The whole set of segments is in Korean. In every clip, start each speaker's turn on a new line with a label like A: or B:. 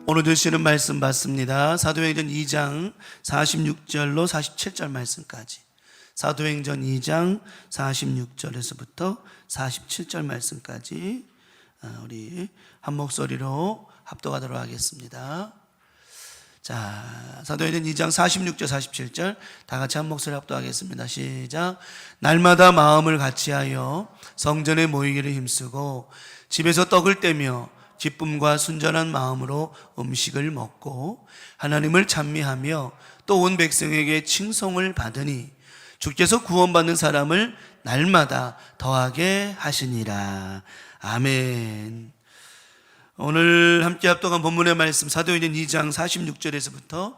A: 오늘 드시는 말씀 받습니다. 사도행전 2장 46절로 47절 말씀까지. 사도행전 2장 46절에서부터 47절 말씀까지 우리 한 목소리로 합독하도록 하겠습니다. 자, 사도행전 2장 46절 47절 다 같이 한 목소리 합독하겠습니다. 시작. 날마다 마음을 같이하여 성전에 모이기를 힘쓰고 집에서 떡을 떼며 기쁨과 순전한 마음으로 음식을 먹고 하나님을 찬미하며 또 온 백성에게 칭송을 받으니 주께서 구원받는 사람을 날마다 더하게 하시니라. 아멘. 오늘 함께 합독한 본문의 말씀 사도행전 2장 46절에서부터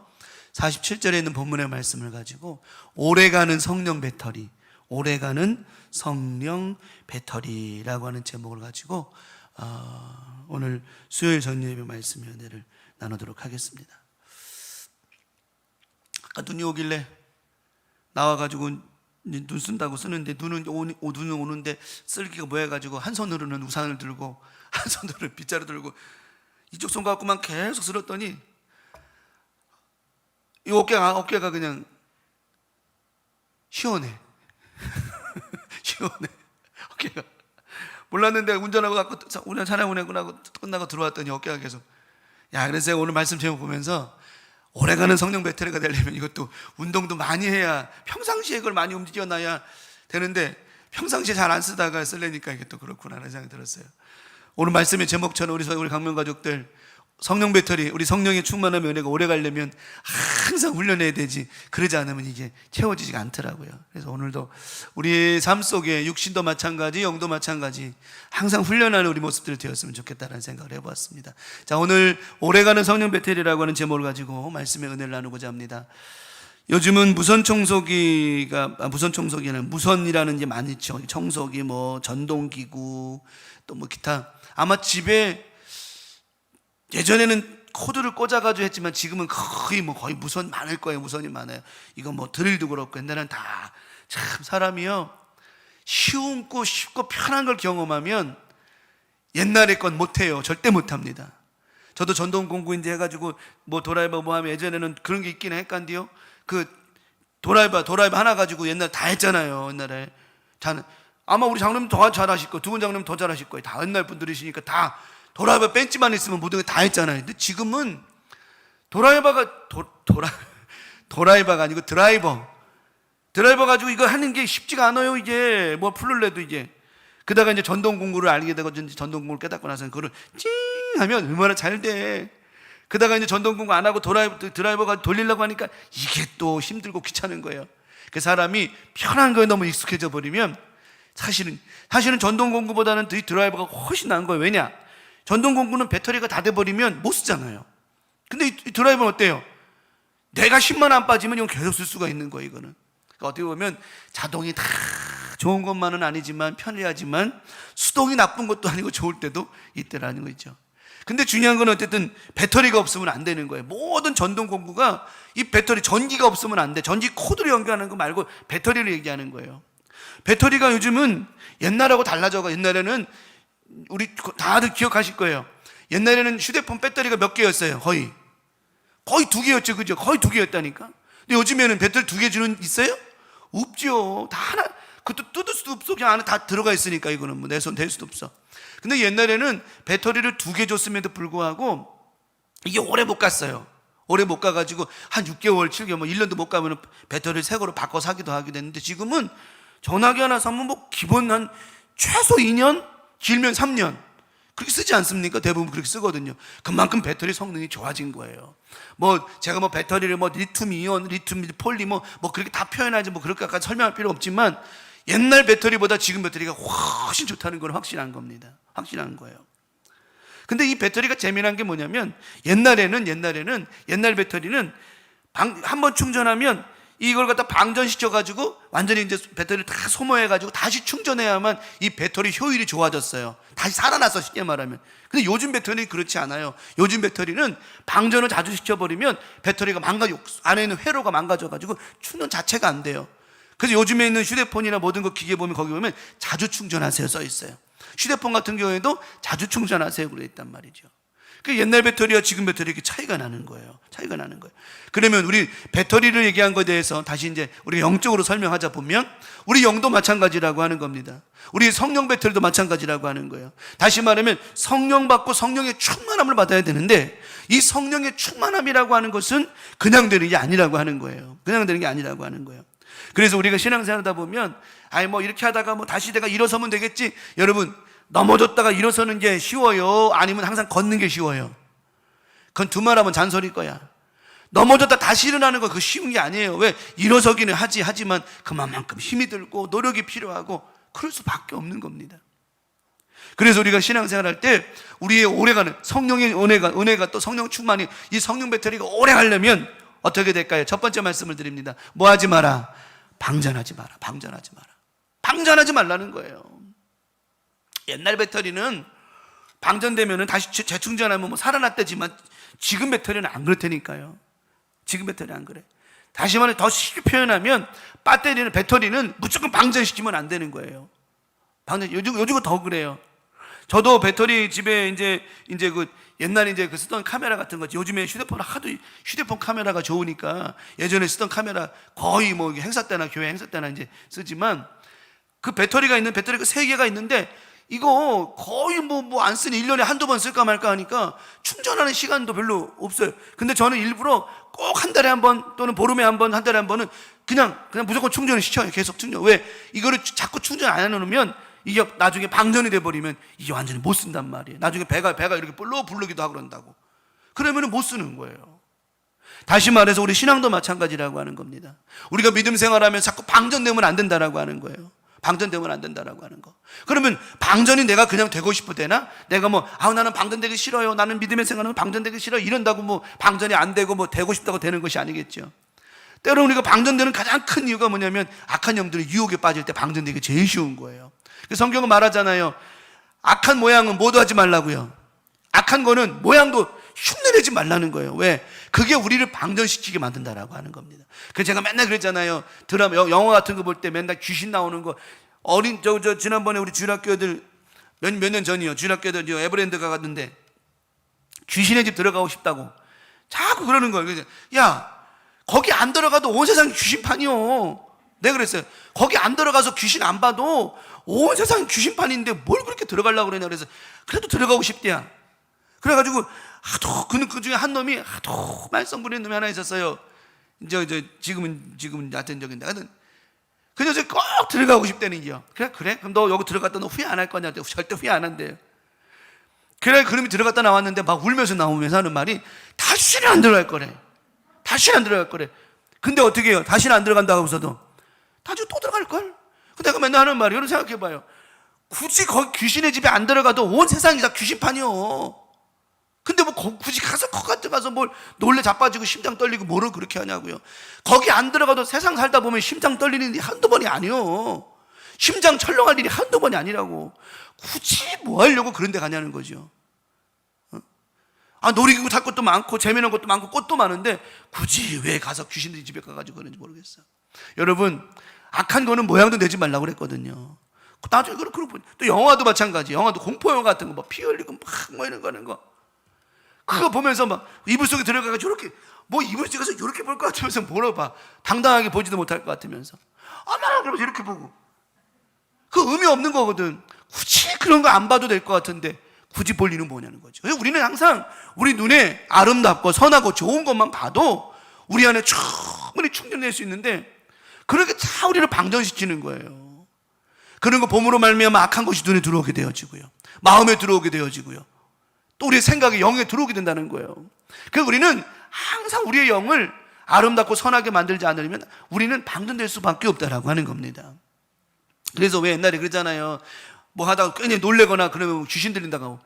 A: 47절에 있는 본문의 말씀을 가지고 오래가는 성령 배터리, 오래가는 성령 배터리라고 하는 제목을 가지고 오늘 수요일 전예배 말씀 연회를 나누도록 하겠습니다. 아까 눈이 오길래 나와가지고 눈 쓴다고 쓰는데 눈은 오는데 쓸기가 뭐해가지고 한 손으로는 우산을 들고 한 손으로는 빗자루 들고 이쪽 손 갖고만 계속 쓸었더니 이 어깨가 그냥 시원해. 시원해. 어깨가. 몰랐는데 운전하고 차량 운행하고 끝나고 들어왔더니 어깨가 계속. 그래서 제가 오늘 말씀 제목 보면서 오래가는 성령 배터리가 되려면 이것도 운동도 많이 해야 평상시에 그걸 많이 움직여놔야 되는데 평상시에 잘 안 쓰다가 쓰려니까 이게 또 그렇구나 하는 생각이 들었어요. 오늘 말씀의 제목처럼 우리 강명 가족들 성령 배터리, 우리 성령의 충만한 은혜가 오래 가려면 항상 훈련해야 되지, 그러지 않으면 이게 채워지지가 않더라고요. 그래서 오늘도 우리 삶 속에 육신도 마찬가지, 영도 마찬가지 항상 훈련하는 우리 모습들이 되었으면 좋겠다는 생각을 해보았습니다. 자, 오늘 오래가는 성령 배터리라고 하는 제목을 가지고 말씀의 은혜를 나누고자 합니다. 요즘은 무선 청소기는 무선이라는 게 많이 있죠. 청소기, 전동기구, 또 기타. 아마 집에 예전에는 코드를 꽂아가지고 했지만 지금은 거의 무선 많을 거예요. 무선이 많아요. 이거 드릴도 그렇고. 옛날에는 다 참 사람이요, 쉽고 편한 걸 경험하면 옛날의 건 못해요. 절대 못합니다. 저도 전동 공구인데 해가지고 도라이버 하면 예전에는 그런 게 있긴 했간디요. 그 도라이버 하나 가지고 옛날 다 했잖아요. 옛날에 아마 우리 장로님 더 잘하실 거예요. 두 분 장로님 더 잘하실 거예요. 다 옛날 분들이시니까 다 도라이버 벤치만 있으면 모든 게 다 했잖아요. 근데 지금은 도라이버가 아니고 드라이버 가지고 이거 하는 게 쉽지가 않아요. 이게 풀을래도 이게. 그다가 이제 전동 공구를 알게 되고 전동 공구를 깨닫고 나서는 그거를 찡 하면 얼마나 잘 돼. 그다가 이제 전동 공구 안 하고 드라이버가 돌리려고 하니까 이게 또 힘들고 귀찮은 거예요. 그 사람이 편한 거에 너무 익숙해져 버리면 사실은 전동 공구보다는 이 드라이버가 훨씬 나은 거예요. 왜냐? 전동 공구는 배터리가 다 돼버리면 못 쓰잖아요. 근데 이 드라이버는 어때요? 내가 10만 안 빠지면 이건 계속 쓸 수가 있는 거예요. 이거는. 그러니까 어떻게 보면 자동이 다 좋은 것만은 아니지만 편리하지만 수동이 나쁜 것도 아니고 좋을 때도 있더라는 거죠. 근데 중요한 건 어쨌든 배터리가 없으면 안 되는 거예요. 모든 전동 공구가 이 배터리, 전기가 없으면 안 돼. 전기 코드로 연결하는 거 말고 배터리를 얘기하는 거예요. 배터리가 요즘은 옛날하고 달라져가. 옛날에는 우리 다들 기억하실 거예요. 옛날에는 휴대폰 배터리가 몇 개였어요? 거의 2개였죠. 그죠? 거의 2개였다니까. 근데 요즘에는 배터리 2개 주는 있어요? 없죠. 다 하나, 그것도 뜯을 수도 없어. 그냥 안에 다 들어가 있으니까 이거는 내 손 댈 수도 없어. 근데 옛날에는 배터리를 2개 줬음에도 불구하고 이게 오래 못 갔어요. 오래 못 가가지고 한 6개월, 7개월, 1년도 못 가면 배터리를 새 거로 바꿔 사기도 하기도 했는데 지금은 전화기 하나 사면 기본 한 최소 2년? 길면 3년 그렇게 쓰지 않습니까? 대부분 그렇게 쓰거든요. 그만큼 배터리 성능이 좋아진 거예요. 제가 배터리를 리튬 이온, 리튬 폴리 그렇게 다 표현하지 그렇게까지 설명할 필요 없지만 옛날 배터리보다 지금 배터리가 훨씬 좋다는 건 확실한 겁니다. 확실한 거예요. 근데 이 배터리가 재미난 게 뭐냐면 옛날 배터리는 한번 충전하면 이걸 갖다 방전시켜가지고 완전히 이제 배터리를 다 소모해가지고 다시 충전해야만 이 배터리 효율이 좋아졌어요. 다시 살아났어, 쉽게 말하면. 근데 요즘 배터리는 그렇지 않아요. 요즘 배터리는 방전을 자주 시켜버리면 배터리가 안에 있는 회로가 망가져가지고 충전 자체가 안 돼요. 그래서 요즘에 있는 휴대폰이나 모든 거 기계 보면 거기 보면 자주 충전하세요 써 있어요. 휴대폰 같은 경우에도 자주 충전하세요 그래 있단 말이죠. 그 옛날 배터리와 지금 배터리 이렇게 차이가 나는 거예요. 차이가 나는 거예요. 그러면 우리 배터리를 얘기한 것에 대해서 다시 이제 우리 영적으로 설명하자 보면 우리 영도 마찬가지라고 하는 겁니다. 우리 성령 배터리도 마찬가지라고 하는 거예요. 다시 말하면 성령 받고 성령의 충만함을 받아야 되는데 이 성령의 충만함이라고 하는 것은 그냥 되는 게 아니라고 하는 거예요. 그냥 되는 게 아니라고 하는 거예요. 그래서 우리가 신앙생활하다 보면 아이 뭐 이렇게 하다가 뭐 다시 내가 일어서면 되겠지. 여러분, 넘어졌다가 일어서는 게 쉬워요? 아니면 항상 걷는 게 쉬워요? 그건 두말하면 잔소리일 거야. 넘어졌다 다시 일어나는 거 그거 쉬운 게 아니에요. 왜? 일어서기는 하지만 그만큼 힘이 들고 노력이 필요하고 그럴 수밖에 없는 겁니다. 그래서 우리가 신앙생활 할 때 우리의 오래가는 성령의 은혜가 또 성령 충만이 이 성령 배터리가 오래 가려면 어떻게 될까요? 첫 번째 말씀을 드립니다. 뭐 하지 마라? 방전하지 마라. 방전하지 마라. 방전하지 말라는 거예요. 옛날 배터리는 방전되면은 다시 재충전하면 뭐 살아났다지만 지금 배터리는 안 그렇다니까요. 지금 배터리 안 그래. 다시 말해 더 쉽게 표현하면 배터리는 무조건 방전시키면 안 되는 거예요. 요즘은 더 그래요. 저도 배터리 집에 이제 그 옛날에 이제 그 쓰던 카메라 같은 거, 요즘에 휴대폰 카메라가 좋으니까 예전에 쓰던 카메라 거의 뭐 행사 때나 교회 행사 때나 이제 쓰지만 그 배터리가 3개가 있는데 이거 거의 뭐 안 쓰니 1년에 한두 번 쓸까 말까 하니까 충전하는 시간도 별로 없어요. 근데 저는 일부러 꼭 한 달에 한 번 또는 보름에 한 번, 한 달에 한 번은 그냥 무조건 충전을 시켜요. 계속 충전. 왜? 이거를 자꾸 충전 안 해놓으면 이게 나중에 방전이 돼버리면 이게 완전히 못 쓴단 말이에요. 나중에 배가 이렇게 부르기도 하고 그런다고. 그러면 못 쓰는 거예요. 다시 말해서 우리 신앙도 마찬가지라고 하는 겁니다. 우리가 믿음 생활하면 자꾸 방전되면 안 된다라고 하는 거예요. 방전되면 안 된다라고 하는 거. 그러면 방전이 내가 그냥 되고 싶을 때나 내가 나는 방전되기 싫어요. 나는 믿음의 생활하면 방전되기 싫어. 이런다고 방전이 안 되고 되고 싶다고 되는 것이 아니겠죠. 때로는 우리가 방전되는 가장 큰 이유가 뭐냐면 악한 영들이 유혹에 빠질 때 방전되기 제일 쉬운 거예요. 성경은 말하잖아요. 악한 모양은 모두 하지 말라고요. 악한 거는 모양도 흉내내지 말라는 거예요. 왜? 그게 우리를 방전시키게 만든다라고 하는 겁니다. 그래서 제가 맨날 그랬잖아요. 드라마, 영화 같은 거 볼 때 맨날 귀신 나오는 거. 지난번에 우리 주일학교 애들 몇 년 전이요. 주일학교 애들 에버랜드 가갔는데 귀신의 집 들어가고 싶다고 자꾸 그러는 거예요. 그래서 야, 거기 안 들어가도 온 세상이 귀신판이요. 내가 그랬어요. 거기 안 들어가서 귀신 안 봐도 온 세상이 귀신판인데 뭘 그렇게 들어가려고 그러냐. 그래서 그래도 들어가고 싶대야. 그래가지고 하도 그 중에 한 놈이 하도 말썽 부리는 놈이 하나 있었어요. 지금은 야전적인데 하여튼 그 녀석이 꼭 들어가고 싶다는 게요. 그래? 그럼 너 여기 들어갔다 너 후회 안 할 거냐? 절대 후회 안 한대요. 그래, 그놈이 들어갔다 나왔는데 막 울면서 나오면서 하는 말이 다시는 안 들어갈 거래. 다시는 안 들어갈 거래. 근데 어떻게 해요? 다시는 안 들어간다고 하고서도 나중에 또 들어갈걸? 근데 내가 맨날 하는 말이, 여러분 생각해봐요. 굳이 거기 귀신의 집에 안 들어가도 온 세상이 다 귀신판이요. 근데 굳이 가서 뭘 놀래 자빠지고 심장 떨리고 뭐를 그렇게 하냐고요. 거기 안 들어가도 세상 살다 보면 심장 떨리는 일이 한두 번이 아니요. 심장 철렁할 일이 한두 번이 아니라고. 굳이 뭐 하려고 그런 데 가냐는 거죠. 놀이기구 탈 것도 많고 재미난 것도 많고 꽃도 많은데 굳이 왜 가서 귀신들이 집에 가가지고 그런지 모르겠어. 여러분, 악한 거는 모양도 내지 말라고 그랬거든요. 나중에 그렇고 또 영화도 마찬가지. 영화도 공포영화 같은 거 피 흘리고 이런 거 하는 거. 그거 보면서 이불 속에 들어가가지고 이렇게 이불 속에서 이렇게 볼 것 같으면서 뭐라고 봐. 당당하게 보지도 못할 것 같으면서 그러면서 이렇게 보고. 그 의미 없는 거거든. 굳이 그런 거 안 봐도 될 것 같은데 굳이 볼 이유는 뭐냐는 거죠. 우리는 항상 우리 눈에 아름답고 선하고 좋은 것만 봐도 우리 안에 충분히 충전될 수 있는데 그렇게 다 우리를 방전시키는 거예요. 그런 거 봄으로 말미암아 악한 것이 눈에 들어오게 되어지고요. 마음에 들어오게 되어지고요. 또 우리의 생각이 영에 들어오게 된다는 거예요. 그래서 우리는 항상 우리의 영을 아름답고 선하게 만들지 않으면 우리는 방전될 수밖에 없다라고 하는 겁니다. 그래서 왜 옛날에 그러잖아요. 뭐 하다가 괜히 놀래거나 그러면 귀신 들린다고.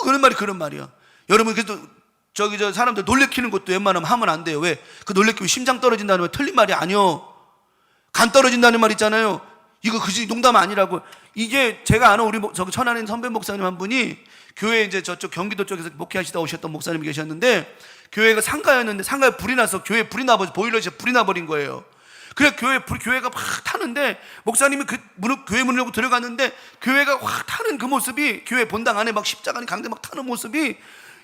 A: 그런 말이야. 여러분, 그래도 저 사람들 놀래키는 것도 웬만하면 하면 안 돼요. 왜? 그 놀래키면 심장 떨어진다는 말 틀린 말이 아니요. 간 떨어진다는 말 있잖아요. 이거 그지 농담 아니라고. 이게 제가 아는 우리 천안에 선배 목사님 한 분이 교회 이제 저쪽 경기도 쪽에서 목회하시다 오셨던 목사님이 계셨는데 교회가 상가였는데 상가에 불이 나서 교회에 불이 나버려 보일러에 불이 나버린 거예요. 그래 교회가 확 타는데 목사님이 교회 문을 열고 들어갔는데 교회가 확 타는 그 모습이 교회 본당 안에 막 십자가 강대 막 타는 모습이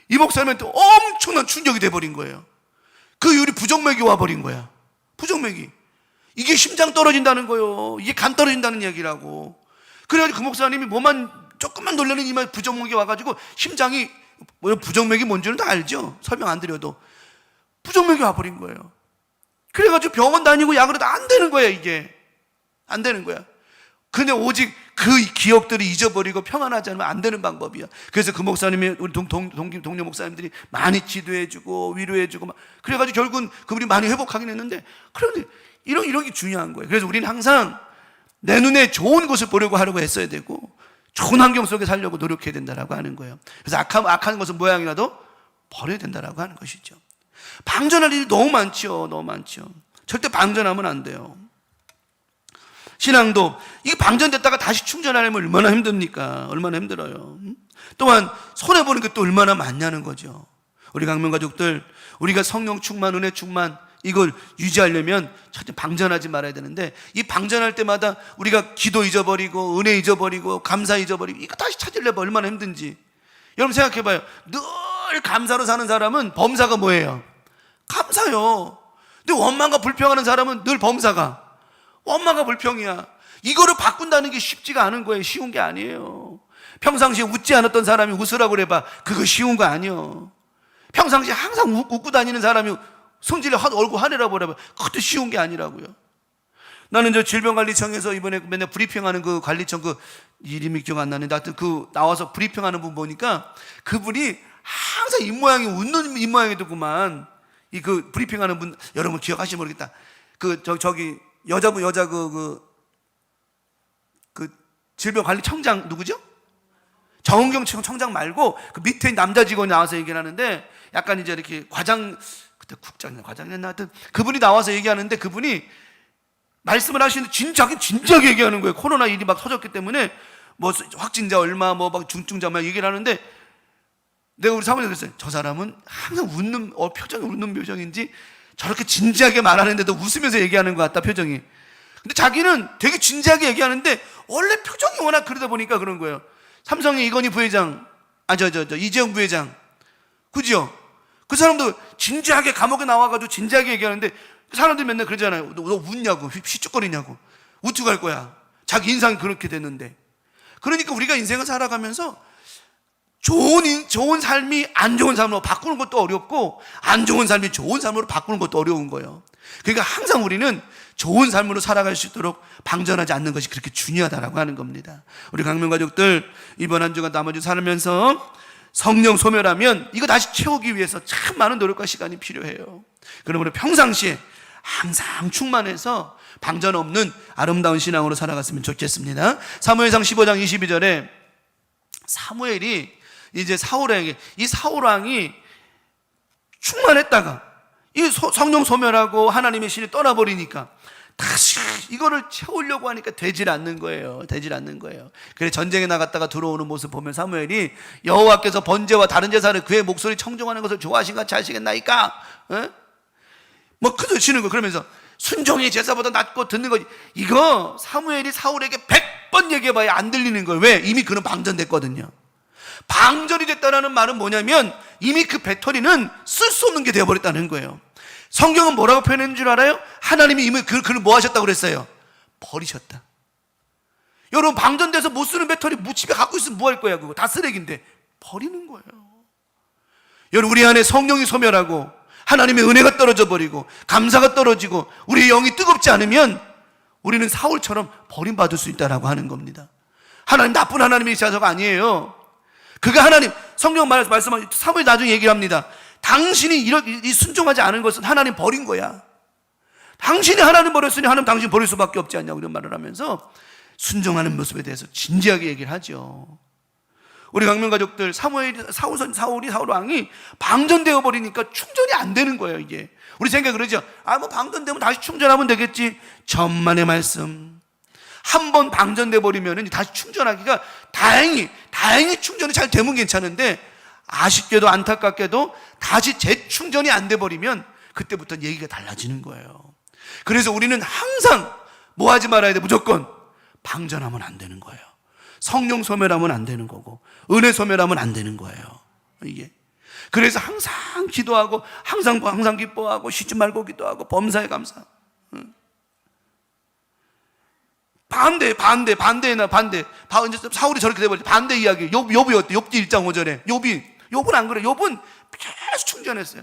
A: 이 목사님한테 엄청난 충격이 돼버린 거예요. 그 이후로 부정맥이 와버린 거야. 부정맥이. 이게 심장 떨어진다는 거예요. 이게 간 떨어진다는 얘기라고. 그래가지고 그 목사님이 뭐만 조금만 놀라는 이만 부정맥이 와가지고 심장이, 부정맥이 뭔지는 다 알죠? 설명 안 드려도. 부정맥이 와버린 거예요. 그래가지고 병원 다니고 약을 해도 안 되는 거야, 이게. 안 되는 거야. 근데 오직 그 기억들을 잊어버리고 평안하지 않으면 안 되는 방법이야. 그래서 그 목사님이, 우리 동료 목사님들이 많이 지도해주고 위로해주고 막 그래가지고 결국은 그분이 많이 회복하긴 했는데, 그런데 이런 게 중요한 거예요. 그래서 우리는 항상 내 눈에 좋은 것을 보려고 하려고 했어야 되고, 좋은 환경 속에 살려고 노력해야 된다라고 하는 거예요. 그래서 악한 것은 모양이라도 버려야 된다라고 하는 것이죠. 방전할 일이 너무 많죠. 너무 많죠. 절대 방전하면 안 돼요. 신앙도 이게 방전됐다가 다시 충전하려면 얼마나 힘듭니까? 얼마나 힘들어요. 또한 손해보는 게 또 얼마나 많냐는 거죠. 우리 강명 가족들, 우리가 성령 충만, 은혜 충만 이걸 유지하려면 절대 방전하지 말아야 되는데, 이 방전할 때마다 우리가 기도 잊어버리고 은혜 잊어버리고 감사 잊어버리고 이거 다시 찾으려면 얼마나 힘든지. 여러분 생각해봐요. 늘 감사로 사는 사람은 범사가 뭐예요? 감사요. 근데 원망과 불평하는 사람은 늘 범사가 원망과 불평이야. 이거를 바꾼다는 게 쉽지가 않은 거예요. 쉬운 게 아니에요. 평상시에 웃지 않았던 사람이 웃으라고 그래봐. 그거 쉬운 거 아니에요. 평상시에 항상 웃고 다니는 사람이 성질에 얼굴 화내라고 그래봐. 그것도 쉬운 게 아니라고요. 나는 저 질병관리청에서 이번에 맨날 브리핑하는 그 관리청 그 이름이 기억 안 나는데, 하여튼 그 나와서 브리핑하는 분 보니까 그분이 항상 입모양이 웃는 입모양이더구만. 이 그 브리핑하는 분 여러분 기억하시면 모르겠다. 그 저기 여자 그 질병관리청장 누구죠? 정은경 청장 말고 그 밑에 남자 직원이 나와서 얘기를 하는데, 약간 이제 이렇게 그때 과장이었나 하여튼 그분이 나와서 얘기하는데, 그분이 말씀을 하시는데 진지하게 얘기하는 거예요. 코로나 일이 막 터졌기 때문에 뭐 확진자 얼마 뭐 막 중증자 막 얘기를 하는데, 내가 우리 사모님 그랬어요. 저 사람은 항상 웃는 표정이 웃는 표정인지 저렇게 진지하게 말하는데도 웃으면서 얘기하는 것 같다, 표정이. 근데 자기는 되게 진지하게 얘기하는데 원래 표정이 워낙 그러다 보니까 그런 거예요. 삼성의 이건희 부회장, 이재용 부회장, 그죠? 그 사람도 진지하게 감옥에 나와가지고 진지하게 얘기하는데, 사람들이 맨날 그러잖아요. 너 웃냐고, 휘쭉거리냐고. 웃고 갈 거야. 자기 인상이 그렇게 됐는데. 그러니까 우리가 인생을 살아가면서 좋은 삶이 안 좋은 삶으로 바꾸는 것도 어렵고, 안 좋은 삶이 좋은 삶으로 바꾸는 것도 어려운 거예요. 그러니까 항상 우리는 좋은 삶으로 살아갈 수 있도록 방전하지 않는 것이 그렇게 중요하다라고 하는 겁니다. 우리 강명 가족들, 이번 한 주간 나머지 살면서 성령 소멸하면 이거 다시 채우기 위해서 참 많은 노력과 시간이 필요해요. 그럼 우리 평상시에 항상 충만해서 방전 없는 아름다운 신앙으로 살아갔으면 좋겠습니다. 사무엘상 15장 22절에 사무엘이 이제 사울에게, 이 사울왕이 충만했다가 이 성령 소멸하고 하나님의 신이 떠나버리니까 다시 이거를 채우려고 하니까 되질 않는 거예요. 그래 전쟁에 나갔다가 들어오는 모습 보면 사무엘이 여호와께서 번제와 다른 제사를 그의 목소리 청정하는 것을 좋아하신 것 같이 하시겠나이까? 뭐 그러시는 거. 그러면서 순종이 제사보다 낫고 듣는 거지. 이거 사무엘이 사울에게 100번 얘기해봐야 안 들리는 거예요. 왜? 이미 그는 방전됐거든요. 방전이 됐다는 말은 뭐냐면 이미 그 배터리는 쓸 수 없는 게 되어버렸다는 거예요. 성경은 뭐라고 표현했는 줄 알아요? 하나님이 이미 그를 뭐 하셨다고 그랬어요? 버리셨다. 여러분 방전돼서 못 쓰는 배터리 집에 갖고 있으면 뭐 할 거야? 그거 다 쓰레기인데 버리는 거예요. 여러분 우리 안에 성령이 소멸하고 하나님의 은혜가 떨어져 버리고 감사가 떨어지고 우리 영이 뜨겁지 않으면 우리는 사울처럼 버림받을 수 있다라고 하는 겁니다. 하나님 나쁜 하나님이셔서가 아니에요. 그가 하나님, 성경 말씀하신 사무엘 나중에 얘기를 합니다. 당신이 이 순종하지 않은 것은 하나님 버린 거야. 당신이 하나님 버렸으니 하나님 당신 버릴 수밖에 없지 않냐고 이런 말을 하면서 순종하는 모습에 대해서 진지하게 얘기를 하죠. 우리 강명 가족들, 사울 왕이 방전되어 버리니까 충전이 안 되는 거예요, 이게. 우리 생각 그러죠. 뭐 방전되면 다시 충전하면 되겠지. 천만의 말씀. 한 번 방전돼 버리면 다시 충전하기가 다행히 충전이 잘 되면 괜찮은데, 아쉽게도 안타깝게도 다시 재충전이 안 돼 버리면 그때부터 얘기가 달라지는 거예요. 그래서 우리는 항상 뭐 하지 말아야 돼? 무조건 방전하면 안 되는 거예요. 성령 소멸하면 안 되는 거고 은혜 소멸하면 안 되는 거예요. 이게 그래서 항상 기도하고 항상 기뻐하고 쉬지 말고 기도하고 범사에 감사. 반대나 반대. 사울이 저렇게 돼버렸지. 반대 이야기. 욥이 어때? 욥기 1장 5절에 욥은 안 그래. 욥은 계속 충전했어요.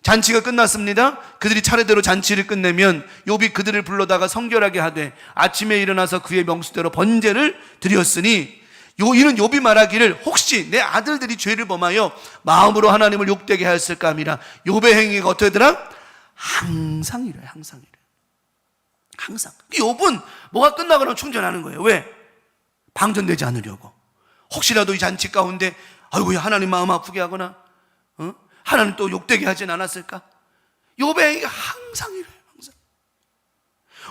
A: 잔치가 끝났습니다. 그들이 차례대로 잔치를 끝내면 욥이 그들을 불러다가 성결하게 하되 아침에 일어나서 그의 명수대로 번제를 드렸으니 이는 욥이 말하기를 혹시 내 아들들이 죄를 범하여 마음으로 하나님을 욕되게 하였을까 함이라. 욥의 행위가 어떻게 되더라? 항상 이래요. 항상. 욥은 뭐가 끝나거나 충전하는 거예요. 왜? 방전되지 않으려고. 혹시라도 이 잔치 가운데 아이고 하나님 마음 아프게 하거나 하나님 또 욕되게 하진 않았을까? 욥의 행위가 항상 이래요. 항상.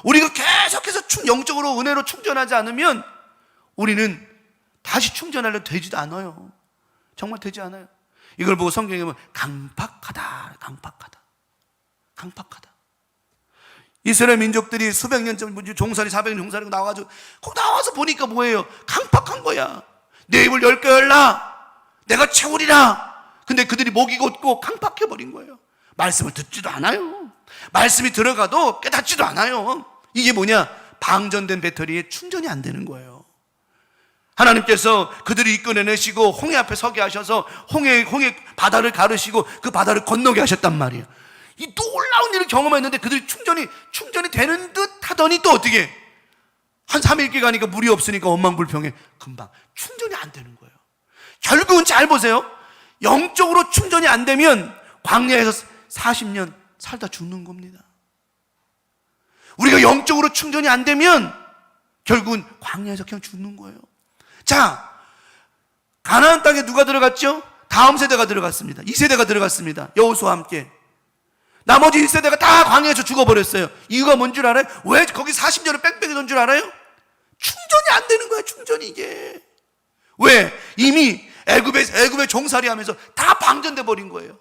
A: 우리가 계속해서 영적으로 은혜로 충전하지 않으면 우리는 다시 충전하려 되지도 않아요. 정말 되지 않아요. 이걸 보고 성경에 보면 강팍하다. 이스라엘 민족들이 수백 년 전 종살이 400년 종살이고 나와가지고 거기 나와서 보니까 뭐예요? 강팍한 거야. 내 입을 10개 열라 내가 채우리라. 근데 그들이 목이 곧고 강팍해버린 거예요. 말씀을 듣지도 않아요. 말씀이 들어가도 깨닫지도 않아요. 이게 뭐냐? 방전된 배터리에 충전이 안 되는 거예요. 하나님께서 그들을 이끌어내시고 홍해 앞에 서게 하셔서 홍해 바다를 가르시고 그 바다를 건너게 하셨단 말이에요. 이 놀라운 일을 경험했는데 그들이 충전이 되는 듯 하더니 또 어떻게 한 3일께 가니까 물이 없으니까 원망불평해. 금방 충전이 안 되는 거예요. 결국은 잘 보세요. 영적으로 충전이 안 되면 광야에서 40년 살다 죽는 겁니다. 우리가 영적으로 충전이 안 되면 결국은 광야에서 그냥 죽는 거예요. 자, 가나안 땅에 누가 들어갔죠? 다음 세대가 들어갔습니다. 2세대가 들어갔습니다. 여호수아와 함께. 나머지 1세대가 다 광야에서 죽어버렸어요. 이유가 뭔 줄 알아요? 왜 거기 40년을 뺑뺑이 돈 줄 알아요? 충전이 안 되는 거야. 충전이 이게. 왜? 이미 애굽에 종살이 하면서 다 방전돼 버린 거예요.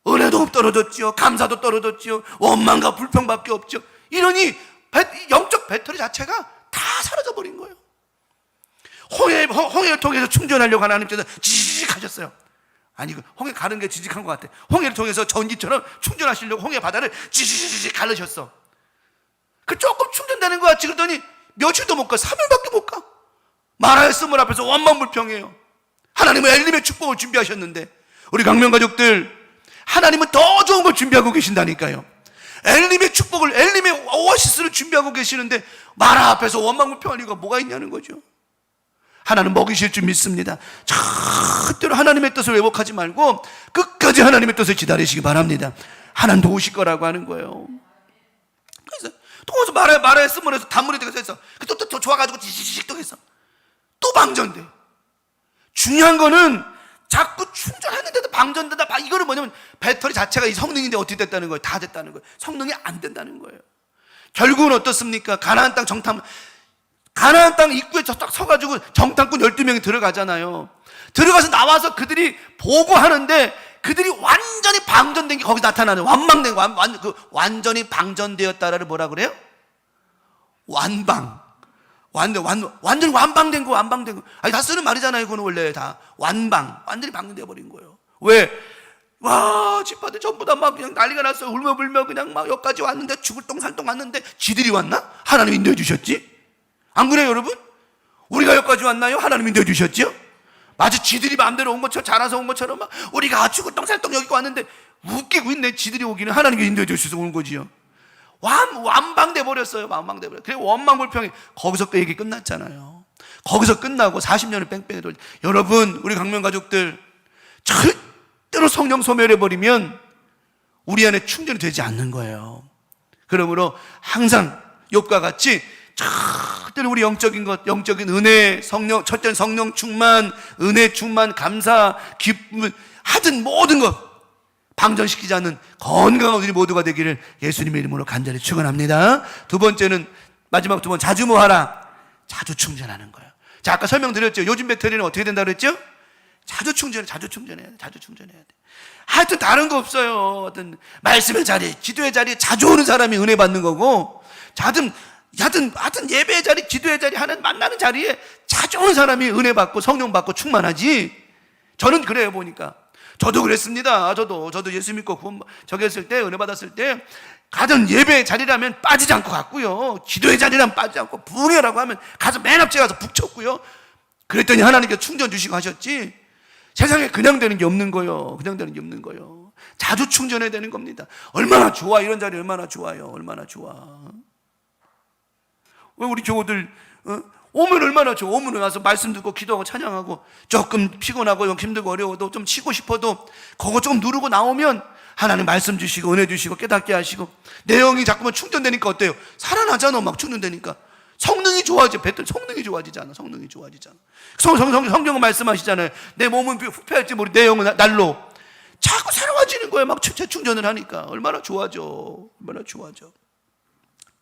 A: 은혜도 떨어졌죠. 감사도 떨어졌죠. 원망과 불평밖에 없죠. 이러니 영적 배터리 자체가 다 사라져 버린 거예요. 홍해를 통해서 충전하려고 하나님께서 지지직 하셨어요. 아니, 홍해 가는 게 지직한 것 같아. 홍해를 통해서 전기처럼 충전하시려고 홍해 바다를 지지직 가르셨어. 그 조금 충전되는 것 같지. 그랬더니 며칠도 못 가. 3일밖에 못 가. 마라의 스물 앞에서 원망불평해요. 하나님은 엘림의 축복을 준비하셨는데 우리 강명가족들, 하나님은 더 좋은 걸 준비하고 계신다니까요. 엘림의 축복을, 엘림의 오아시스를 준비하고 계시는데 마라 앞에서 원망불평할 이유가 뭐가 있냐는 거죠. 하나님 먹이실 줄 믿습니다. 절대로 하나님의 뜻을 왜곡하지 말고 끝까지 하나님의 뜻을 기다리시기 바랍니다. 하나님 도우실 거라고 하는 거예요. 그래서 또 마라에 스물에서 단물이 되어서 또 좋아가지고 지지직 또 했어. 또 방전돼. 중요한 거는 자꾸 충전했는데도 방전되다. 이거는 뭐냐면 배터리 자체가 이 성능인데 어떻게 됐다는 거예요? 다 됐다는 거예요. 성능이 안 된다는 거예요. 결국은 어떻습니까? 가나안 땅 입구에 딱 서가지고 정탐꾼 12명이 들어가잖아요. 들어가서 나와서 그들이 보고하는데 그들이 완전히 방전된 게 거기 나타나는 완전히 방전되었다를 뭐라 그래요? 완전히 완방된 거. 아니, 다 쓰는 말이잖아요. 그거는 원래 다 완전히 방전되어 버린 거예요. 왜? 와, 집파들 전부 다 막 그냥 난리가 났어요. 울며불며 그냥 막 여기까지 왔는데 죽을 똥살똥 왔는데 지들이 왔나? 하나님이 인도해 주셨지? 안 그래요, 여러분? 우리가 여기까지 왔나요? 하나님이 인도해 주셨죠? 마치 지들이 마음대로 온 것처럼, 잘해서 온 것처럼 막 우리가 죽을 똥살똥 여기 왔는데 웃기고 있네. 지들이 오기는 하나님이 인도해 주셔서 온 거지요. 완방돼 버렸어요. 완방돼 버렸어요. 그래, 원망불평이 거기서 그 얘기 끝났잖아요. 거기서 끝나고 40년을 뺑뺑이 돌. 여러분, 우리 강명가족들, 절대로 성령 소멸해 버리면 우리 안에 충전이 되지 않는 거예요. 그러므로 항상 욥과 같이 절대로 우리 영적인 은혜, 첫째는 성령 충만, 은혜 충만, 감사, 기쁨, 하든 모든 것 방전시키지 않는 건강한 우리 모두가 되기를 예수님의 이름으로 간절히 축원합니다. 마지막 두 번, 자주 뭐 하라? 자주 충전하는 거예요. 자, 아까 설명드렸죠. 요즘 배터리는 어떻게 된다고 그랬죠? 자주 충전해야 돼. 하여튼 다른 거 없어요. 어떤 말씀의 자리, 기도의 자리에 자주 오는 사람이 은혜 받는 거고, 하여튼 예배의 자리, 기도의 자리, 만나는 자리에 자주 오는 사람이 은혜 받고 성령 받고 충만하지. 저는 그래요, 보니까. 저도 그랬습니다. 저도 예수 믿고 저기 했을 때, 은혜 받았을 때 가던 예배의 자리라면 빠지지 않고 갔고요. 기도의 자리라면 빠지지 않고, 부흥회라고 하면 가서 맨 앞에 가서 북쳤고요. 그랬더니 하나님께 충전 주시고 하셨지, 세상에 그냥 되는 게 없는 거예요. 그냥 되는 게 없는 거예요. 자주 충전해야 되는 겁니다. 얼마나 좋아, 이런 자리 얼마나 좋아요. 얼마나 좋아. 왜 우리 교우들 오면 얼마나 좋아. 오면 와서 말씀 듣고 기도하고 찬양하고, 조금 피곤하고 힘들고 어려워도 좀 쉬고 싶어도 그거 좀 누르고 나오면 하나님 말씀 주시고 은혜 주시고 깨닫게 하시고, 내용이 자꾸만 충전되니까 어때요? 살아나잖아. 막 충전되니까 성능이 좋아져. 배터리 성능이 좋아지잖아. 성능이 좋아지잖아. 성경은 말씀하시잖아요. 내 몸은 후패할지 모르, 내 영은 날로. 자꾸 새로워지는 거예요. 막 재충전을 하니까 얼마나 좋아져. 얼마나 좋아져.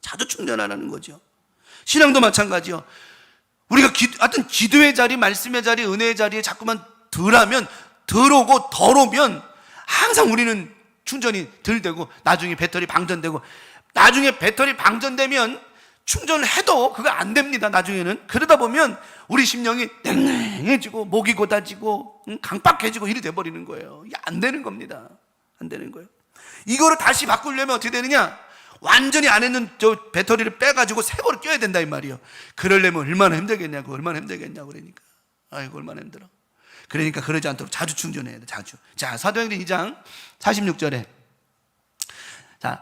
A: 자주 충전하라는 거죠. 신앙도 마찬가지요. 우리가 하여튼 기도의 자리, 말씀의 자리, 은혜의 자리에 자꾸만 덜오고 덜 오면 항상 우리는 충전이 덜 되고, 나중에 배터리 방전되고, 나중에 배터리 방전되면 충전을 해도 그거 안 됩니다. 나중에는. 그러다 보면 우리 심령이 냉랭해지고 목이 고다지고 강박해지고 이리 돼버리는 거예요. 이게 안 되는 겁니다. 안 되는 거예요. 이거를 다시 바꾸려면 어떻게 되느냐? 완전히 안에 있는 저 배터리를 빼가지고 새 거를 껴야 된다 이 말이에요. 그러려면 얼마나 힘들겠냐고. 그러니까 아이고 얼마나 힘들어. 그러니까 그러지 않도록 자주 충전해야 돼. 자주. 자, 사도행전 2장 46절에 자,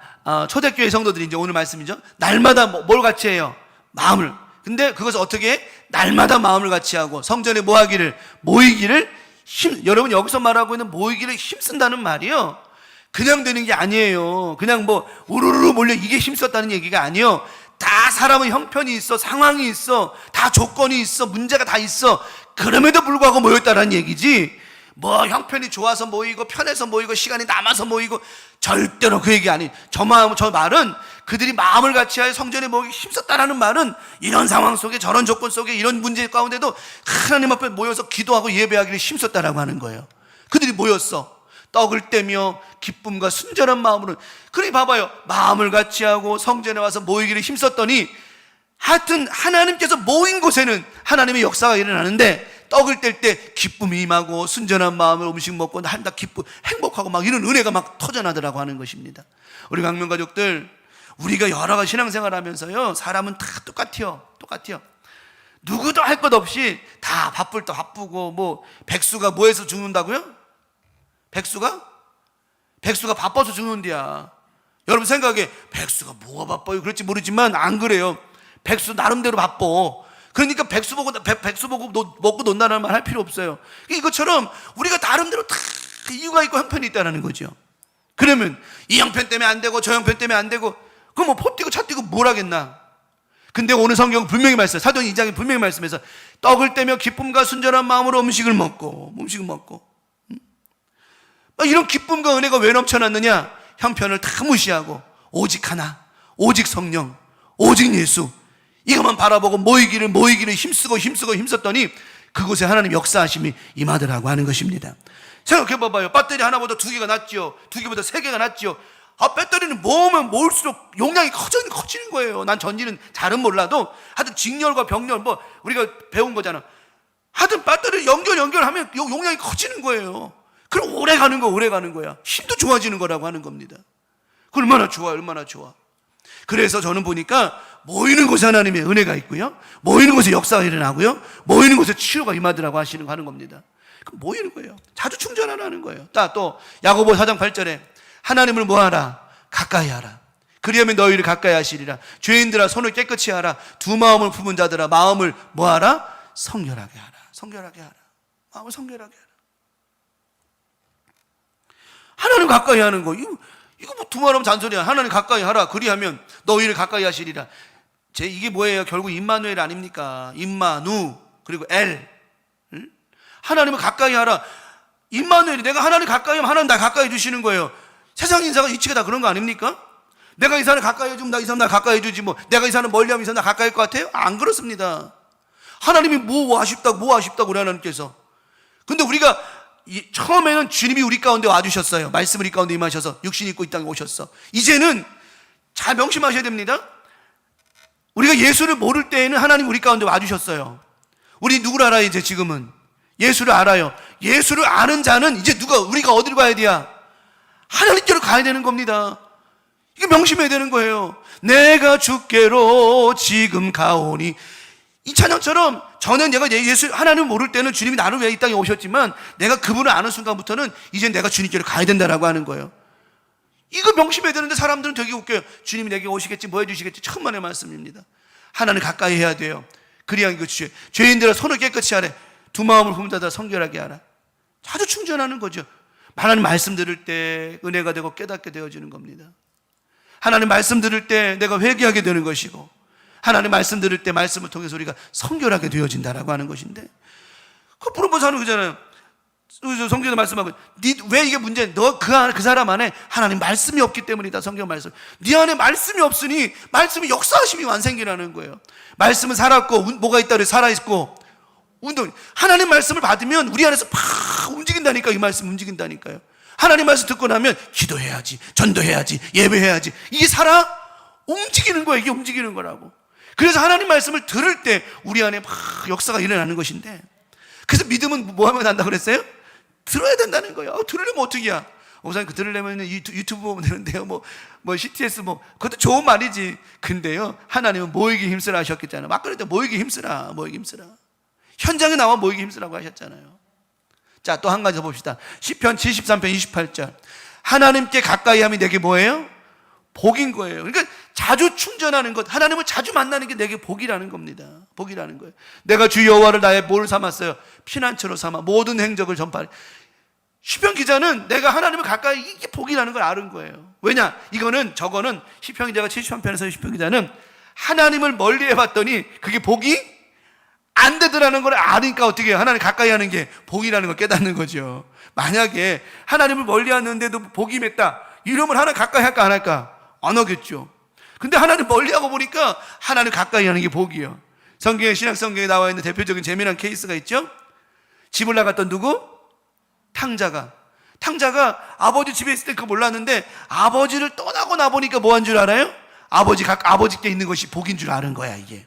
A: 초대교회 성도들이 이제 오늘 말씀이죠. 날마다 뭘 같이 해요? 마음을. 근데 그것을 어떻게 해? 날마다 마음을 같이 하고 성전에 모이기를 여러분 여기서 말하고 있는 모이기를 힘쓴다는 말이요, 그냥 되는 게 아니에요. 그냥 우르르 몰려 이게 힘썼다는 얘기가 아니에요. 다 사람은 형편이 있어, 상황이 있어, 다 조건이 있어, 문제가 다 있어. 그럼에도 불구하고 모였다는 얘기지, 형편이 좋아서 모이고 편해서 모이고 시간이 남아서 모이고, 절대로 그 얘기 아니. 저 말은 그들이 마음을 같이 하여 성전에 모이기 힘썼다라는 말은 이런 상황 속에, 저런 조건 속에, 이런 문제 가운데도 하나님 앞에 모여서 기도하고 예배하기를 힘썼다라고 하는 거예요. 그들이 모였어. 떡을 떼며 기쁨과 순전한 마음으로. 그러니 봐봐요. 마음을 같이 하고 성전에 와서 모이기를 힘썼더니, 하여튼 하나님께서 모인 곳에는 하나님의 역사가 일어나는데, 떡을 뗄 때 기쁨이 임하고 순전한 마음으로 음식 먹고 다 행복하고 막 이런 은혜가 막 터져나더라고 하는 것입니다. 우리 강명 가족들, 우리가 여러 가지 신앙생활 하면서요, 사람은 다 똑같아요. 누구도 할 것 없이 다 바쁠 때 바쁘고, 백수가 뭐해서 죽는다고요? 백수가 바빠서 죽는데야. 여러분 생각에 백수가 뭐가 바빠요? 그럴지 모르지만 안 그래요. 백수 나름대로 바빠. 그러니까 백수 보고 먹고 논다는 말 할 필요 없어요. 이것처럼 우리가 나름대로 다 이유가 있고 형편이 있다는 거죠. 그러면 이 형편 때문에 안 되고 저 형편 때문에 안 되고, 그럼 포 뛰고 차 뛰고 뭘 하겠나? 근데 오늘 성경은 분명히 말씀해요. 사도행 2장에 분명히 말씀해서 떡을 떼며 기쁨과 순전한 마음으로 음식을 먹고. 이런 기쁨과 은혜가 왜 넘쳐났느냐? 형편을 다 무시하고 오직 하나, 오직 성령, 오직 예수, 이것만 바라보고 모이기를 힘썼더니 그곳에 하나님 역사하심이 임하더라고 하는 것입니다. 생각해 봐봐요. 배터리 하나보다 2개가 낫죠. 2개보다 3개가 낫죠. 배터리는 모으면 모을수록 용량이 커지는 거예요. 난 전지는 잘은 몰라도 하여튼 직렬과 병렬 우리가 배운 거잖아. 하여튼 배터리 연결하면 용량이 커지는 거예요. 그럼 오래 가는 거야. 힘도 좋아지는 거라고 하는 겁니다. 얼마나 좋아. 그래서 저는 보니까 모이는 곳에 하나님의 은혜가 있고요, 모이는 곳에 역사가 일어나고요, 모이는 곳에 치유가 임하더라고 하는 겁니다. 그럼 모이는 거예요. 자주 충전하라는 거예요. 또 야고보 4장 8절에 하나님을 뭐하라? 가까이 하라. 그리하면 너희를 가까이 하시리라. 죄인들아 손을 깨끗이 하라. 두 마음을 품은 자들아 마음을 뭐하라? 성결하게 하라. 마음을 성결하게 하라. 하나님 가까이 하는 거, 이거 두말하면 잔소리야. 하나님 가까이 하라. 그리하면 너희를 가까이 하시리라. 이게 뭐예요? 결국 임마누엘 아닙니까? 임마누 그리고 엘. 하나님을 가까이 하라. 임마누엘이, 내가 하나님 가까이 하면 하나님 나 가까이 해주시는 거예요. 세상 인사가 이치가 다 그런 거 아닙니까? 내가 이 사람을 가까이 해주면 이 사람 나 가까이 해주지, 내가 이 사람 멀리 하면 이 사람 나 가까이 할 것 같아요? 안 그렇습니다. 하나님이 뭐 아쉽다고 우리 하나님께서. 근데 우리가 처음에는 주님이 우리 가운데 와주셨어요. 말씀 우리 가운데 임하셔서 육신 입고 이 땅에 오셨어. 이제는 잘 명심하셔야 됩니다. 우리가 예수를 모를 때에는 하나님 우리 가운데 와주셨어요. 우리 누구를 알아요? 이제 지금은 예수를 알아요. 예수를 아는 자는 이제 우리가 어디로 가야 돼야? 하나님께로 가야 되는 겁니다. 이게 명심해야 되는 거예요. 내가 주께로 지금 가오니. 이 찬양처럼 저는 내가 하나님을 모를 때는 주님이 나를 위해 이 땅에 오셨지만 내가 그분을 아는 순간부터는 이제 내가 주님께로 가야 된다라고 하는 거예요. 이거 명심해야 되는데 사람들은 되게 웃겨요. 주님이 내게 오시겠지, 뭐 해주시겠지. 천만의 말씀입니다. 하나님 가까이 해야 돼요. 그래야 이거 죄인들아 손을 깨끗이 하래. 두 마음을 품자다 성결하게 하라. 자주 충전하는 거죠. 하나님 말씀 들을 때 은혜가 되고 깨닫게 되어지는 겁니다. 하나님 말씀 들을 때 내가 회개하게 되는 것이고, 하나님 말씀 들을 때 말씀을 통해서 우리가 성결하게 되어진다라고 하는 것인데, 그 부르면서 하는 거잖아요. 성경에 말씀하고, 왜 이게 문제야? 그 사람 안에 하나님 말씀이 없기 때문이다. 성경 말씀. 네 안에 말씀이 없으니 말씀이 역사하심이 완생기라는 거예요. 말씀은 살았고, 뭐가 있다 그래? 살아있고, 운동. 하나님 말씀을 받으면 우리 안에서 팍 움직인다니까. 이 말씀 움직인다니까요. 하나님 말씀 듣고 나면 기도해야지, 전도해야지, 예배해야지. 이게 움직이는 거예요. 이게 움직이는 거라고. 그래서 하나님 말씀을 들을 때 우리 안에 막 역사가 일어나는 것인데, 그래서 믿음은 뭐 하면 난다 그랬어요? 들어야 된다는 거예요. 들으려면 어떻게 해야? 목사님, 그 들으려면 유튜브 보면 되는데요. 뭐 CTS 그것도 좋은 말이지. 근데요, 하나님은 모이기 힘쓰라 하셨겠잖아요. 막 그럴 때 모이기 힘쓰라. 현장에 나와 모이기 힘쓰라고 하셨잖아요. 자, 또 한 가지 더 봅시다. 시편 73편 28절. 하나님께 가까이 함이 내게 뭐예요? 복인 거예요. 그러니까 자주 충전하는 것, 하나님을 자주 만나는 게 내게 복이라는 겁니다. 복이라는 거예요. 내가 주 여호와를 나의 뭘 삼았어요? 피난처로 삼아 모든 행적을 전파하리. 시편 기자는 내가 하나님을 가까이, 이게 복이라는 걸 아는 거예요. 왜냐? 저거는 시편 기자가 73편에서 시편 기자는 하나님을 멀리 해봤더니 그게 복이 안 되더라는 걸 아니까 어떻게 해요? 하나님 가까이 하는 게 복이라는 걸 깨닫는 거죠. 만약에 하나님을 멀리 하는데도 복이 맺다, 이러면 하나님 가까이 할까 안 할까? 안 하겠죠. 근데 하나님 멀리 하고 보니까 하나님 가까이 하는 게 복이에요. 신약 성경에 나와 있는 대표적인 재미난 케이스가 있죠. 집을 나갔던 누구? 탕자가 아버지 집에 있을 때 그거 몰랐는데 아버지를 떠나고 나보니까 뭐 한 줄 알아요? 아버지께 있는 것이 복인 줄 아는 거야, 이게.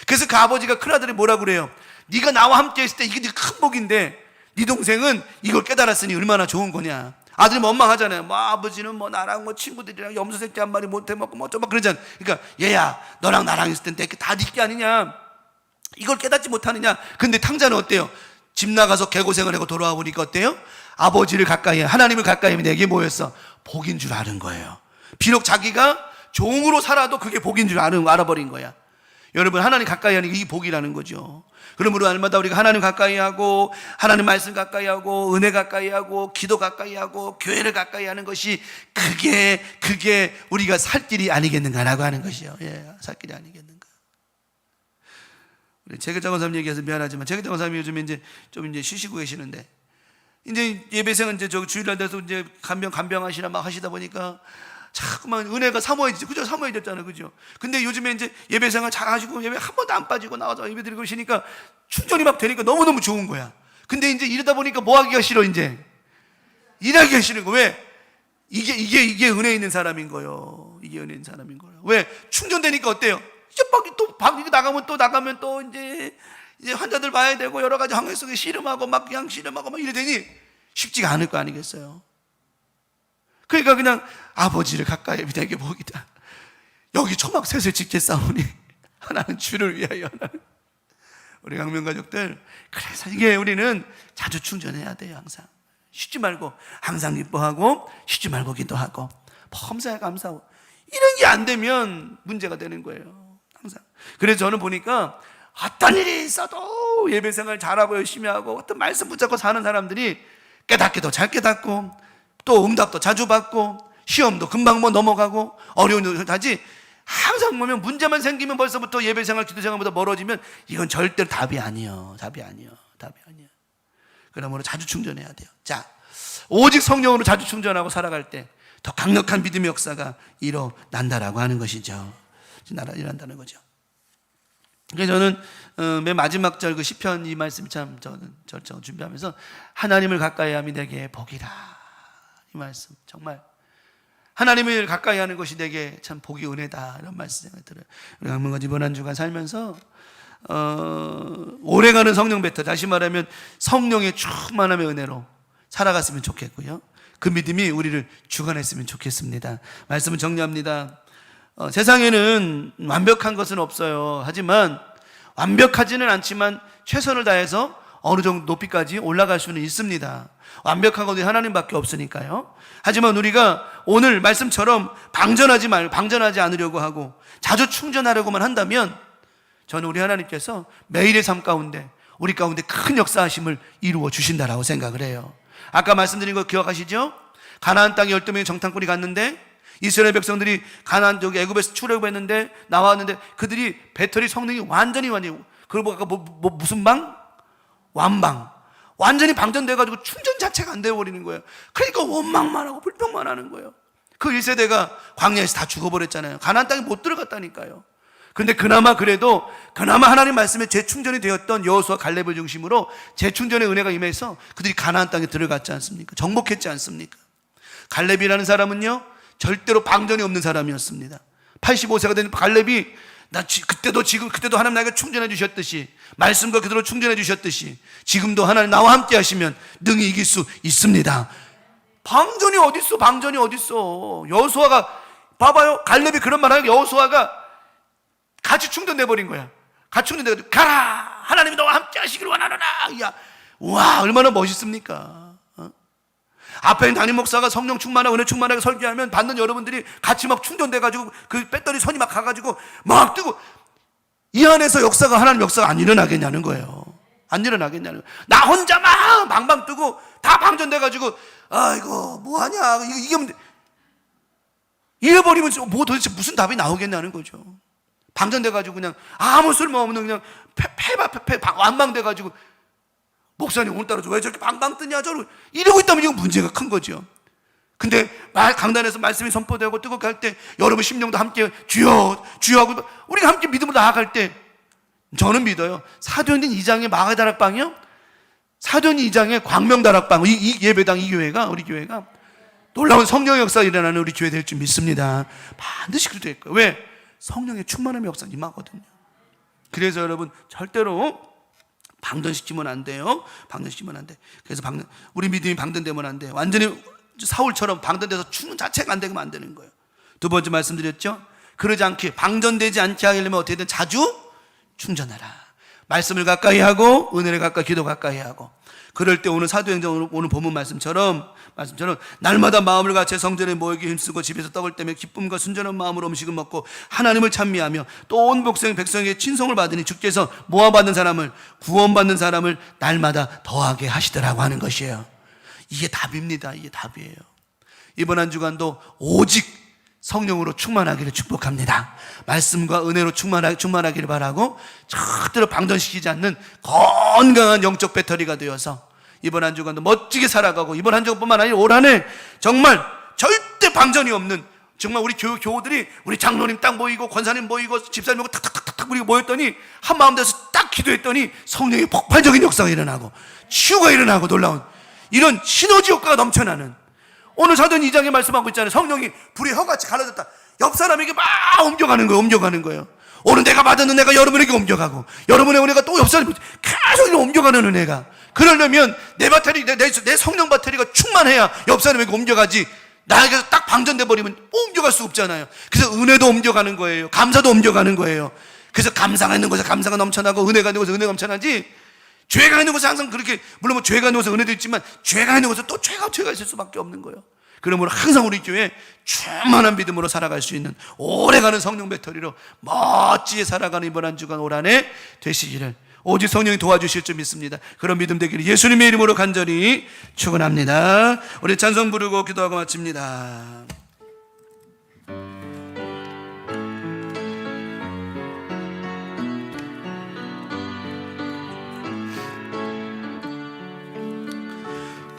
A: 그래서 그 아버지가 큰아들이 뭐라고 그래요? 네가 나와 함께 있을 때 이게 큰 복인데 네 동생은 이걸 깨달았으니 얼마나 좋은 거냐. 아들이 원망하잖아요. 아버지는 나랑 친구들이랑 염소 새끼 한 마리 못해 먹고 어쩌고 그러잖아. 그러니까 얘야, 너랑 나랑 있을 때 다 네 게 아니냐, 이걸 깨닫지 못하느냐. 근데 탕자는 어때요? 집 나가서 개고생을 하고 돌아와 보니까 어때요? 아버지를 가까이, 하나님을 가까이 하면 내게 뭐였어? 복인 줄 아는 거예요. 비록 자기가 종으로 살아도 그게 복인 줄 알아버린 거야. 여러분, 하나님 가까이 하는 게 이 복이라는 거죠. 그러므로 날마다 우리가 하나님 가까이 하고, 하나님 말씀 가까이 하고, 은혜 가까이 하고, 기도 가까이 하고, 교회를 가까이 하는 것이 그게 우리가 살 길이 아니겠는가라고 하는 것이요. 살 길이 아니겠는가. 우리 최계장 원사님 얘기해서 미안하지만, 최계장 원사님이 요즘에 좀 쉬시고 계시는데, 이제 예배생은 주일날 돼서 간병하시나 막 하시다 보니까 자꾸만 은혜가 사모해지죠. 그죠? 사모해졌잖아요. 그죠? 근데 요즘에 예배생활 잘 하시고 예배 한 번도 안 빠지고 나와서 예배 드리고 계시니까 충전이 막 되니까 너무너무 좋은 거야. 근데 이러다 보니까 뭐 하기가 싫어, 일하기가 싫은 거. 왜? 이게 은혜 있는 사람인 거예요. 이게 은혜 있는 사람인 거예요. 왜? 충전되니까 어때요? 이제 밖에 나가면 또 이제 환자들 봐야 되고 여러 가지 환경 속에 씨름하고 막 이래 되니 쉽지가 않을 거 아니겠어요? 그러니까 그냥 아버지를 가까이 하면 내게 복이다. 여기 초막셋을 짓게 싸우니 하나는 주를 위하여, 하나는. 우리 강명 가족들, 그래서 이게 우리는 자주 충전해야 돼요. 항상 쉬지 말고, 항상 기뻐하고 쉬지 말고 기도하고 범사에 감사하고, 이런 게 안 되면 문제가 되는 거예요. 항상. 그래서 저는 보니까 어떤 일이 있어도 예배생활 잘하고 열심히 하고 어떤 말씀 붙잡고 사는 사람들이 깨닫기도 잘 깨닫고, 또 응답도 자주 받고, 시험도 금방 넘어가고, 어려운 일도 하지. 항상 보면 문제만 생기면 벌써부터 예배생활, 기도생활보다 멀어지면 이건 절대로 답이 아니에요. 그러므로 자주 충전해야 돼요. 자, 오직 성령으로 자주 충전하고 살아갈 때 더 강력한 믿음의 역사가 일어난다라고 하는 것이죠. 일어난다는 거죠. 그래서 저는 맨 마지막 절 그 시편 이 말씀이 참 저는 준비하면서 하나님을 가까이 함이 내게 복이라, 이 말씀 정말 하나님을 가까이 하는 것이 내게 참 복이 은혜다, 이런 말씀 생각이 들어요. 우리 강명과 이번 한 주간 살면서 오래가는 성령 배터, 다시 말하면 성령의 충만함의 은혜로 살아갔으면 좋겠고요. 그 믿음이 우리를 주관했으면 좋겠습니다. 말씀을 정리합니다. 세상에는 완벽한 것은 없어요. 하지만 완벽하지는 않지만 최선을 다해서 어느 정도 높이까지 올라갈 수는 있습니다. 완벽한 것은 하나님밖에 없으니까요. 하지만 우리가 오늘 말씀처럼 방전하지 않으려고 하고 자주 충전하려고만 한다면 저는 우리 하나님께서 매일의 삶 가운데 우리 가운데 큰 역사하심을 이루어 주신다라고 생각을 해요. 아까 말씀드린 거 기억하시죠? 가나안 땅에 12명의 정탐꾼이 갔는데 이스라엘 백성들이 가나안 저기 애굽에서 출애굽했는데 나왔는데 그들이 배터리 성능이 완전히 그걸 무슨 방? 완방. 완전히 방전돼가지고 충전 자체가 안 되어버리는 거예요. 그러니까 원망만 하고 불평만 하는 거예요. 그 1세대가 광야에서 다 죽어버렸잖아요. 가나안 땅에 못 들어갔다니까요. 근데 그나마 하나님 말씀에 재충전이 되었던 여호수아 갈렙을 중심으로 재충전의 은혜가 임해서 그들이 가나안 땅에 들어갔지 않습니까? 정복했지 않습니까? 갈렙이라는 사람은요 절대로 방전이 없는 사람이었습니다. 85세가 된 갈렙이 그때도 하나님 나에게 충전해 주셨듯이 말씀과 그대로 충전해 주셨듯이 지금도 하나님 나와 함께 하시면 능히 이길 수 있습니다. 방전이 어딨어. 여호수아가 봐봐요. 갈렙이 그런 말 하니까 여호수아가 같이 충전돼 버린 거야. 같이 충전돼 가라. 하나님이 너와 함께 하시기를 원하노라. 와 얼마나 멋있습니까? 앞에 담임 목사가 성령 충만하고 은혜 충만하게 설교하면 받는 여러분들이 같이 막 충전돼가지고 그 배터리 선이 막 가가지고 막 뜨고 이 안에서 하나님 역사가 안 일어나겠냐는 거예요. 안 일어나겠냐는 거예요. 나 혼자 막 방방 뜨고 다 방전돼가지고 이거 뭐하냐 이게 이래버리면 뭐 도대체 무슨 답이 나오겠냐는 거죠. 방전돼가지고 그냥 아무 쓸모없는 그냥 완방돼가지고 목사님 오늘따라 왜 저렇게 방방 뜨냐 이러고 있다면 이건 문제가 큰 거죠. 근데 강단에서 말씀이 선포되고 뜨겁게 할 때 여러분 심령도 함께 주여 하고 우리가 함께 믿음으로 나아갈 때 저는 믿어요. 사도행전 2장의 마가다락방이요, 사도행전 2장의 광명다락방, 이 예배당 이 교회가 우리 교회가 놀라운 성령의 역사가 일어나는 우리 교회 될 줄 믿습니다. 반드시 그렇게 될 거예요. 왜? 성령의 충만함의 역사가 임하거든요. 그래서 여러분 절대로 방전시키면 안 돼요. 방전시키면 안 돼. 그래서 우리 믿음이 방전되면 안 돼요. 완전히 사울처럼 방전돼서 충전 자체가 안 되면 안 되는 거예요. 두 번째 말씀드렸죠. 그러지 않게 방전되지 않게 하려면 어떻게든 자주 충전하라. 말씀을 가까이 하고 은혜를 가까이, 기도 가까이 하고. 그럴 때 오늘 사도행전 오늘 본문 말씀처럼 날마다 마음을 같이 성전에 모이게 힘쓰고 집에서 떡을 떼며 기쁨과 순전한 마음으로 음식을 먹고 하나님을 찬미하며 또 온 백성에게 친송을 받으니 주께서 모아받는 사람을, 구원받는 사람을 날마다 더하게 하시더라고 하는 것이에요. 이게 답입니다. 이게 답이에요. 이번 한 주간도 오직 성령으로 충만하기를 축복합니다. 말씀과 은혜로 충만하기를 바라고 절대로 방전시키지 않는 건강한 영적 배터리가 되어서 이번 한 주간도 멋지게 살아가고 이번 한 주간뿐만 아니라 올 한 해 정말 절대 방전이 없는 정말 우리 교우들이 우리 장로님 딱 모이고 권사님 모이고 집사님 모이고 탁탁탁탁 우리 모였더니 한 마음 돼서 딱 기도했더니 성령의 폭발적인 역사가 일어나고 치유가 일어나고 놀라운 이런 시너지 효과가 넘쳐나는 오늘 사도행전 2장에 말씀하고 있잖아요. 성령이 불이 혀같이 갈라졌다. 옆 사람에게 막 옮겨가는 거예요. 오늘 내가 받은 은혜가 여러분에게 옮겨가고 여러분의 은혜가 또 옆 사람에게 계속 옮겨가는 은혜가. 그러려면 내 배터리, 내 성령 배터리가 충만해야 옆 사람에게 옮겨가지 나에게서 딱 방전돼 버리면 옮겨갈 수 없잖아요. 그래서 은혜도 옮겨가는 거예요. 감사도 옮겨가는 거예요. 그래서 감사가 있는 곳에 감사가 넘쳐나고 은혜가 있는 곳에 은혜가 넘쳐나지 죄가 있는 곳에 항상 그렇게 물론 뭐 죄가 있는 곳에 은혜도 있지만 죄가 있는 곳에 또 죄가 있을 수밖에 없는 거예요. 그러므로 항상 우리 교회 충만한 믿음으로 살아갈 수 있는 오래가는 성령 배터리로 멋지게 살아가는 이번 한 주간 올 한 해 되시기를 오직 성령이 도와주실 줄 믿습니다. 그런 믿음 되기를 예수님의 이름으로 간절히 축원합니다. 우리 찬송 부르고 기도하고 마칩니다.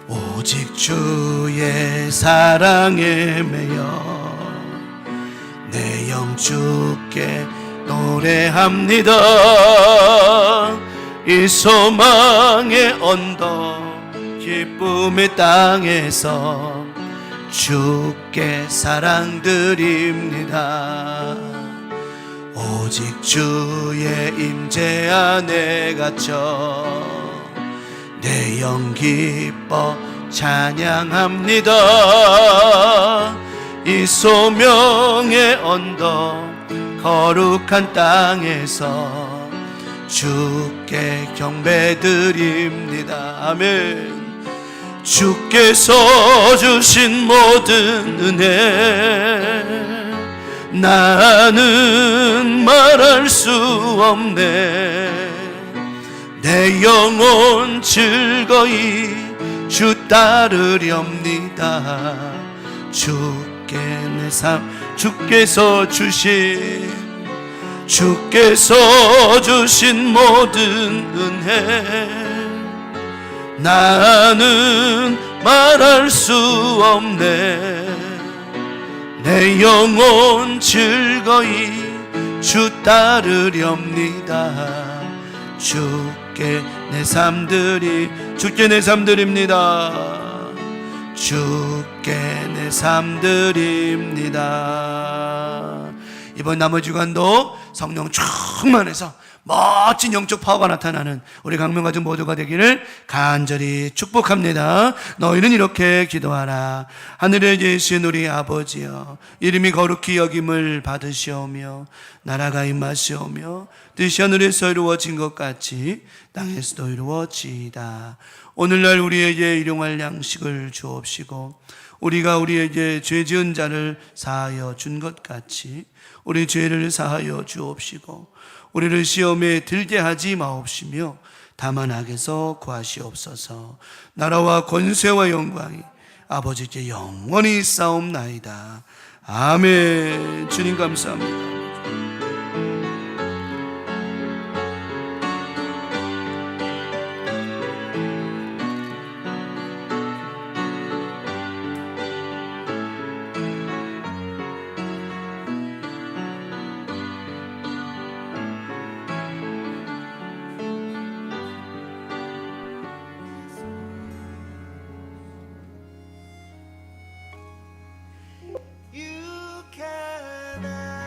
A: 오직 주의 사랑에 매여 내 영 주께 노래합니다. 이 소망의 언덕 기쁨의 땅에서 주께 사랑드립니다. 오직 주의 임재 안에 갇혀 내 영 기뻐 찬양합니다. 이 소명의 언덕 거룩한 땅에서 주께 경배드립니다. 아멘. 주께서 주신 모든 은혜 나는 말할 수 없네. 내 영혼 즐거이 주 따르렵니다. 주께 내 삶 주께서 주신 모든 은혜 나는 말할 수 없네. 내 영혼 즐거이 주 따르렵니다. 주께 내 삶 드립니다. 주께 내 삶 드립니다. 이번 남은 주간도 성령 충만해서 멋진 영적 파워가 나타나는 우리 강명가족 모두가 되기를 간절히 축복합니다. 너희는 이렇게 기도하라. 하늘에 계신 우리 아버지여, 이름이 거룩히 여김을 받으시오며 나라가 임하시오며 뜻이 하늘에서 이루어진 것 같이 땅에서도 이루어지이다. 오늘날 우리에게 일용할 양식을 주옵시고 우리가 우리에게 죄 지은 자를 사하여 준 것 같이 우리 죄를 사하여 주옵시고 우리를 시험에 들게 하지 마옵시며 다만 악에서 구하시옵소서. 나라와 권세와 영광이 아버지께 영원히 싸움나이다. 아멘. 주님 감사합니다.
B: You can